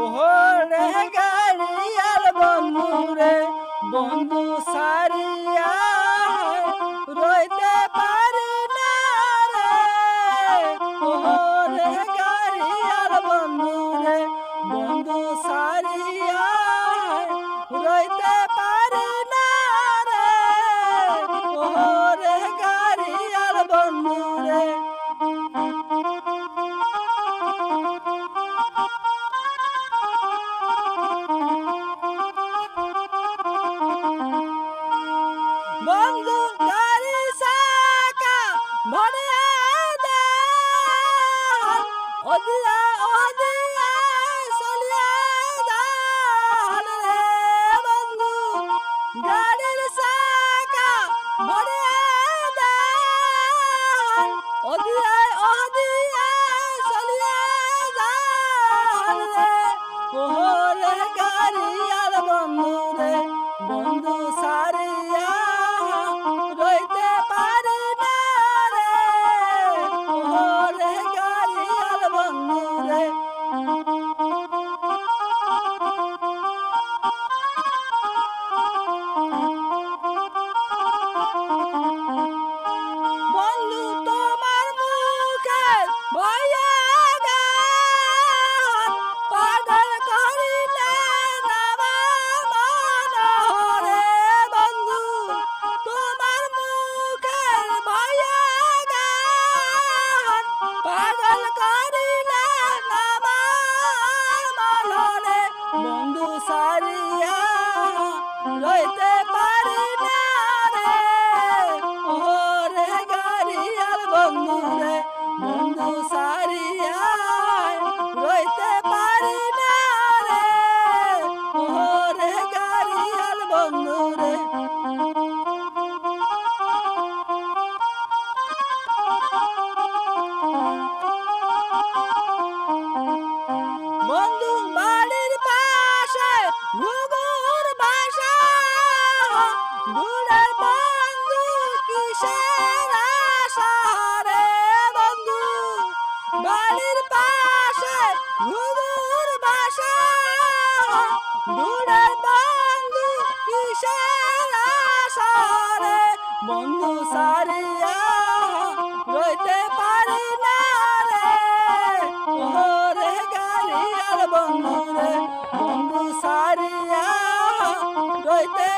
ওহরে গাড়িয়াল বন্ধু রে বন্ধু সারিয়া রইতে পারি না রে। ওহরে গাড়িয়াল বন্ধু রে বন্ধু সারিয়া রইতে পারি না রে। ওহরে গাড়িয়াল বন্ধু রে বন্ধু গাড়ি চাকা ভরিয়া দেন ওদিয়া ওদিয়া চলিয়া যান রে। বন্ধু গাড়ির চাকা ভরিয়া দেন ওদিয়া ওদিয়া চলিয়া যান রে। ওহরে গাড়িয়াল বন্ধু রে বন্ধু সারিয়া রইতে পারি না রে। ওহরে গাড়িয়াল বন্ধু রে বন্ধু তোমার মুখের ভয়া গান পাগল করিলে আমার মন রে। বন্ধু তোমার মুখের ভয়া গান পাগল করিলে আমার মন রে। বন্ধু সারিয়া রইতে পারি না রে। ওহরে গাড়িয়াল বন্ধু রে বন্ধু সারিয়া রইতে পারি না রে। ওহরে গাড়িয়াল বন্ধু রে বন্ধু বাড়ির পাশে ঘুঘুর বাসা দূরের বন্ধু কিসের আশা রে। বন্ধু বাড়ির পাশে ঘুঘুর বাসা দূরের বন্ধু কিসের আশা রে। বন্ধু সারিয়া রইতে পারি না রে। ওহরে গাড়িয়াল বন্ধু রে বন্ধু সারিয়া রইতে